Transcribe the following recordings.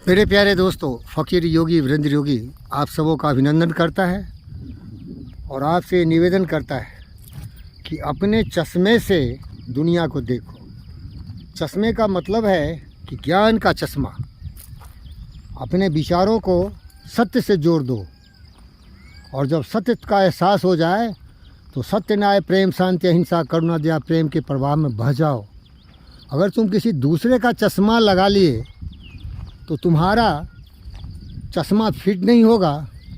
मेरे प्यारे दोस्तों, फ़कीर योगी वीरेंद्र योगी आप सबों का अभिनंदन करता है और आपसे निवेदन करता है कि अपने चश्मे से दुनिया को देखो। चश्मे का मतलब है कि ज्ञान का चश्मा। अपने विचारों को सत्य से जोड़ दो और जब सत्य का एहसास हो जाए तो सत्य, न्याय, प्रेम, शांति, अहिंसा, करुणा, दया, प्रेम के प्रवाह में बह जाओ। अगर तुम किसी दूसरे का चश्मा लगा लिए तो तुम्हारा चश्मा फिट नहीं होगा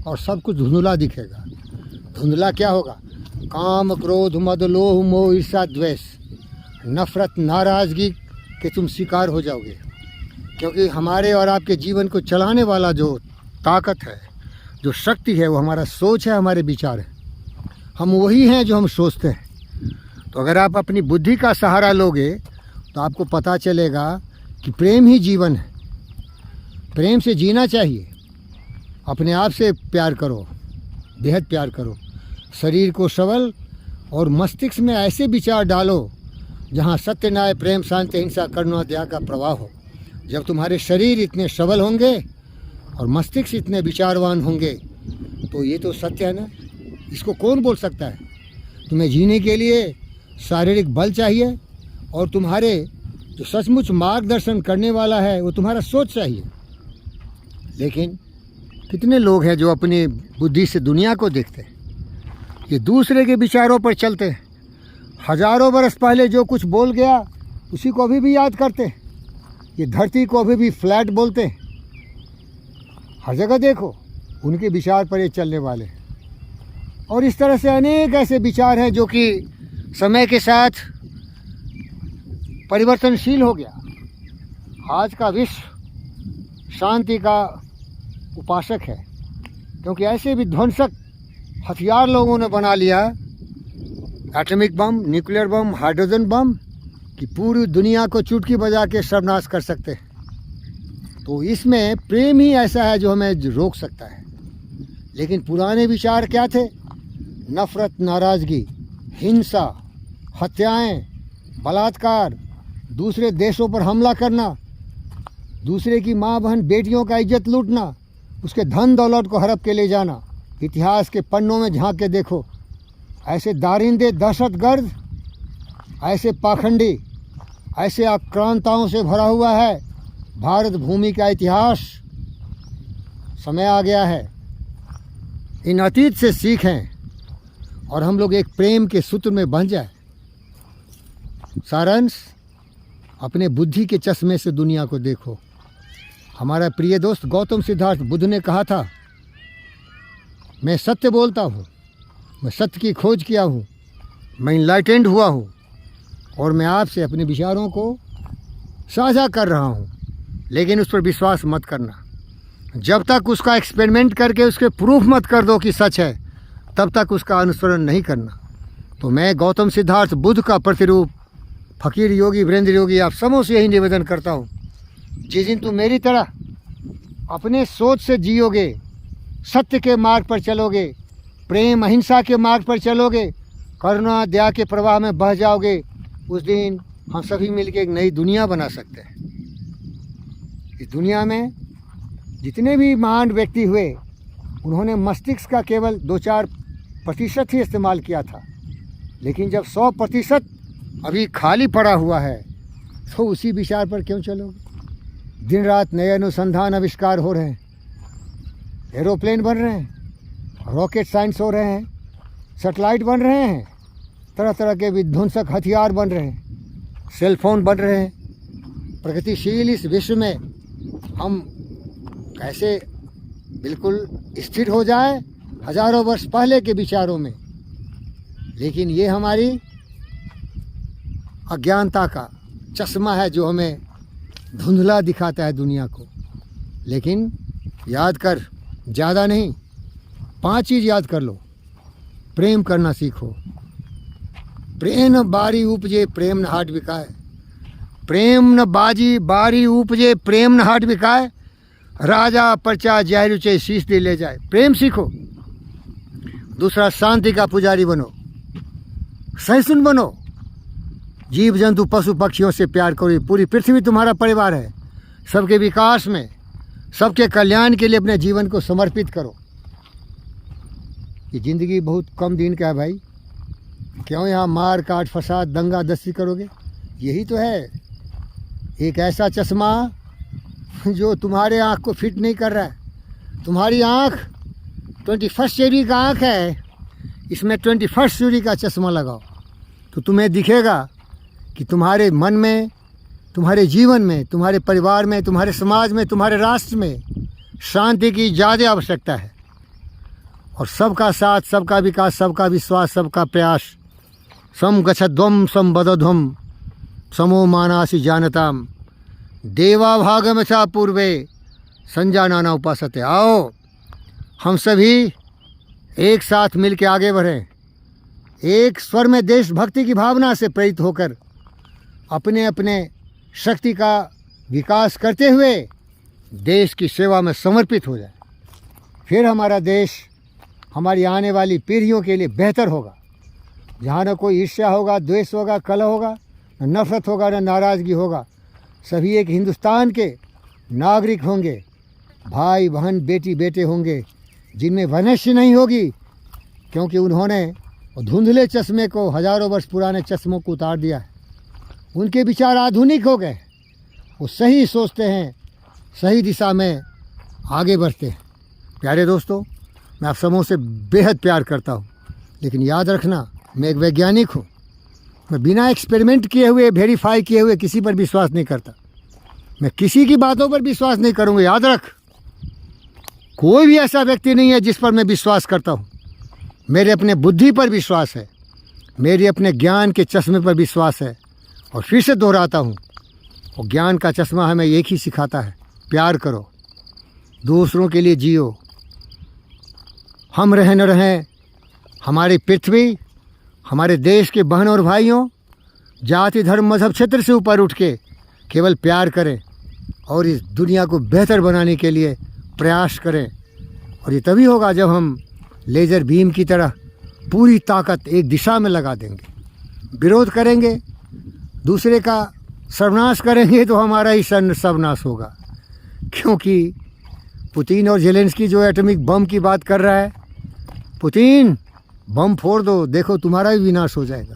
और सब कुछ धुंधला दिखेगा। धुंधला क्या होगा? काम, क्रोध, मद, लोभ, मोह, ईर्ष्या, द्वेष, नफरत, नाराज़गी के तुम शिकार हो जाओगे। क्योंकि हमारे और आपके जीवन को चलाने वाला जो ताकत है, जो शक्ति है, वो हमारा सोच है, हमारे विचार है। हम वही हैं जो हम सोचते हैं। तो अगर आप अपनी बुद्धि का सहारा लोगे तो आपको पता चलेगा कि प्रेम ही जीवन है। प्रेम से जीना चाहिए। अपने आप से प्यार करो, बेहद प्यार करो। शरीर को सबल और मस्तिष्क में ऐसे विचार डालो जहाँ सत्य, न्याय, प्रेम, शांति, अहिंसा, करुणा, दया का प्रवाह हो। जब तुम्हारे शरीर इतने सबल होंगे और मस्तिष्क इतने विचारवान होंगे तो ये तो सत्य है ना। इसको कौन बोल सकता है? तुम्हें जीने के लिए शारीरिक बल चाहिए और तुम्हारे जो सचमुच मार्गदर्शन करने वाला है वो तुम्हारा सोच चाहिए। लेकिन कितने लोग हैं जो अपनी बुद्धि से दुनिया को देखते हैं, ये दूसरे के विचारों पर चलते हैं। हजारों बरस पहले जो कुछ बोल गया उसी को अभी भी याद करते हैं। ये धरती को अभी भी फ्लैट बोलते हैं। हर जगह देखो उनके विचार पर ये चलने वाले हैं। और इस तरह से अनेक ऐसे विचार हैं जो कि समय के साथ परिवर्तनशील हो गया। आज का विश्व शांति का उपासक है, क्योंकि ऐसे विध्वंसक हथियार लोगों ने बना लिया, atomic bomb, nuclear bomb, hydrogen bomb, कि पूरी दुनिया को चुटकी बजा के सर्वनाश कर सकते हैं। तो इसमें प्रेम ही ऐसा है जो हमें रोक सकता है। लेकिन पुराने विचार क्या थे? नफरत, नाराज़गी, हिंसा, हत्याएं, बलात्कार, दूसरे देशों पर हमला करना, दूसरे की माँ, बहन, बेटियों का इज्जत लूटना, उसके धन दौलत को हड़प के ले जाना। इतिहास के पन्नों में झांक के देखो, ऐसे दारिंदे, दहशतगर्द, ऐसे पाखंडी, ऐसे आक्रांताओं से भरा हुआ है भारत भूमि का इतिहास। समय आ गया है इन अतीत से सीखें और हम लोग एक प्रेम के सूत्र में बंध जाए। सारांश, अपने बुद्धि के चश्मे से दुनिया को देखो। हमारा प्रिय दोस्त गौतम सिद्धार्थ बुद्ध ने कहा था, मैं सत्य बोलता हूँ, मैं सत्य की खोज किया हूँ, मैं इनलाइटेंड हुआ हूँ और मैं आपसे अपने विचारों को साझा कर रहा हूँ। लेकिन उस पर विश्वास मत करना। जब तक उसका एक्सपेरिमेंट करके उसके प्रूफ मत कर दो कि सच है, तब तक उसका अनुसरण नहीं करना। तो मैं गौतम सिद्धार्थ बुद्ध का प्रतिरूप फ़कीर योगी वीरेंद्र योगी आप सबों से यही निवेदन करता हूँ, जिस दिन तुम मेरी तरह अपने सोच से जियोगे, सत्य के मार्ग पर चलोगे, प्रेम, अहिंसा के मार्ग पर चलोगे, करुणा, दया के प्रवाह में बह जाओगे, उस दिन हम सभी मिलकर एक नई दुनिया बना सकते हैं। इस दुनिया में जितने भी महान व्यक्ति हुए, उन्होंने मस्तिष्क का केवल 2-4% ही इस्तेमाल किया था। लेकिन जब 100% अभी खाली पड़ा हुआ है तो उसी विचार पर क्यों चलोगे? दिन रात नए अनुसंधान, आविष्कार हो रहे हैं, एरोप्लेन बन रहे हैं, रॉकेट साइंस हो रहे हैं, सैटेलाइट बन रहे हैं, तरह तरह के विध्वंसक हथियार बन रहे हैं, सेल फोन बन रहे हैं। प्रगतिशील इस विश्व में हम कैसे बिल्कुल स्थिर हो जाए हजारों वर्ष पहले के विचारों में। लेकिन ये हमारी अज्ञानता का चश्मा है जो हमें धुंधला दिखाता है दुनिया को। लेकिन याद कर, ज़्यादा नहीं, 5 चीज़ याद कर लो। प्रेम करना सीखो। प्रेम न बारी उपजे प्रेम न हाट बिकाए। प्रेम न बाजी बारी उपजे प्रेम न हाट बिकाए। राजा परचा जय रुचे शीश दे ले जाए। प्रेम सीखो। दूसरा, शांति का पुजारी बनो, सहिष्णु बनो। जीव जंतु पशु पक्षियों से प्यार करो। पूरी पृथ्वी तुम्हारा परिवार है। सबके विकास में सबके कल्याण के लिए अपने जीवन को समर्पित करो। ये ज़िंदगी बहुत कम दिन का है भाई, क्यों यहाँ मार काट फसाद दंगा दस्ती करोगे? यही तो है एक ऐसा चश्मा जो तुम्हारे आँख को फिट नहीं कर रहा है। तुम्हारी आँख 21st सेंचुरी का आँख है, इसमें 21st सेंचुरी का चश्मा लगाओ तो तुम्हें दिखेगा कि तुम्हारे मन में, तुम्हारे जीवन में, तुम्हारे परिवार में, तुम्हारे समाज में, तुम्हारे राष्ट्र में शांति की ज़्यादा आवश्यकता है। और सबका साथ, सबका विकास, सबका विश्वास, सबका प्रयास। सम गच्छध्वम सम बदध्वम समो मानासि जानताम देवा भागमसा पूर्वे संजानाना उपासते। आओ हम सभी एक साथ मिल के आगे बढ़ें, एक स्वर में देशभक्ति की भावना से प्रेरित होकर अपने अपने शक्ति का विकास करते हुए देश की सेवा में समर्पित हो जाए। फिर हमारा देश हमारी आने वाली पीढ़ियों के लिए बेहतर होगा, जहाँ न कोई ईर्ष्या होगा, द्वेष होगा, कलह होगा, न नफरत होगा, न नाराज़गी होगा। सभी एक हिंदुस्तान के नागरिक होंगे, भाई बहन बेटी बेटे होंगे, जिनमें वैमनस्य नहीं होगी, क्योंकि उन्होंने धुंधले चश्मे को, हज़ारों वर्ष पुराने चश्मों को उतार दिया है। उनके विचार आधुनिक हो गए, वो सही सोचते हैं, सही दिशा में आगे बढ़ते हैं। प्यारे दोस्तों, मैं आप सबों से बेहद प्यार करता हूँ, लेकिन याद रखना मैं एक वैज्ञानिक हूँ। मैं बिना एक्सपेरिमेंट किए हुए, वेरीफाई किए हुए किसी पर विश्वास नहीं करता। मैं किसी की बातों पर विश्वास नहीं करूँगा। याद रख, कोई भी ऐसा व्यक्ति नहीं है जिस पर मैं विश्वास करता हूँ। मेरे अपने बुद्धि पर विश्वास है, मेरे अपने ज्ञान के चश्मे पर विश्वास है। और फिर से दोहराता हूँ, वो ज्ञान का चश्मा हमें एक ही सिखाता है, प्यार करो, दूसरों के लिए जियो। हम रहें न रहें, हमारी पृथ्वी, हमारे देश के बहनों और भाइयों, जाति धर्म मजहब क्षेत्र से ऊपर उठ के केवल प्यार करें और इस दुनिया को बेहतर बनाने के लिए प्रयास करें। और ये तभी होगा जब हम लेज़र बीम की तरह पूरी ताकत एक दिशा में लगा देंगे। विरोध करेंगे, दूसरे का सर्वनाश करेंगे तो हमारा ही सर्वनाश होगा। क्योंकि पुतिन और ज़ेलेंस्की जो एटॉमिक बम की बात कर रहा है, पुतिन बम फोड़ दो, देखो तुम्हारा भी विनाश हो जाएगा।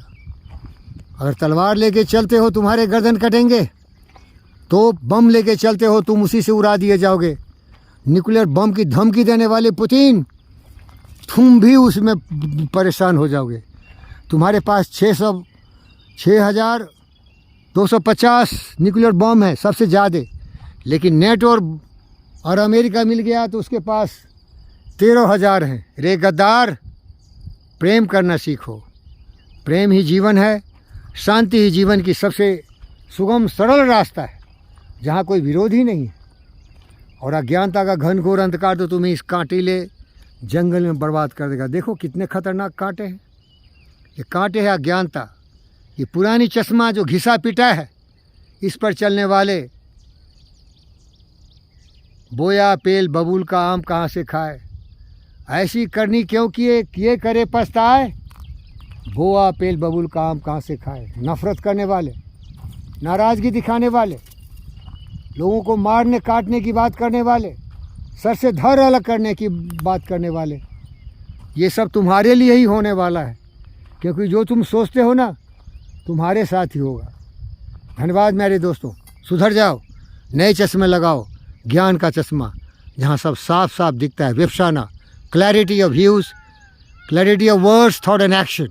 अगर तलवार लेके चलते हो तुम्हारे गर्दन कटेंगे, तो बम लेके चलते हो तुम उसी से उड़ा दिए जाओगे। न्यूक्लियर बम की धमकी देने वाले पुतिन, तुम भी उसमें परेशान हो जाओगे। तुम्हारे पास 6,250 न्यूक्लियर बम है, सबसे ज़्यादा। लेकिन नेटो और अमेरिका मिल गया तो उसके पास 13,000 हैं। रे गद्दार, प्रेम करना सीखो। प्रेम ही जीवन है, शांति ही जीवन की सबसे सुगम सरल रास्ता है, जहाँ कोई विरोध ही नहीं है। और अज्ञानता का घनघोर अंधकार तो तुम्हें इस कांटीले जंगल में बर्बाद कर देगा। देखो कितने खतरनाक कांटे हैं। ये कांटे हैं अज्ञानता। ये पुरानी चश्मा जो घिसा पिटा है, इस पर चलने वाले बोया पेल बबूल का आम कहाँ से खाए। ऐसी करनी क्यों किए करे पछताए, बोया पेल बबूल का आम कहाँ से खाए। नफरत करने वाले, नाराज़गी दिखाने वाले, लोगों को मारने काटने की बात करने वाले, सर से धड़ अलग करने की बात करने वाले, ये सब तुम्हारे लिए ही होने वाला है। क्योंकि जो तुम सोचते हो ना, तुम्हारे साथ ही होगा। धन्यवाद मेरे दोस्तों। सुधर जाओ, नए चश्मे लगाओ, ज्ञान का चश्मा, जहाँ सब साफ साफ दिखता है। Vipassana, clarity of views, clarity of words, thought and action.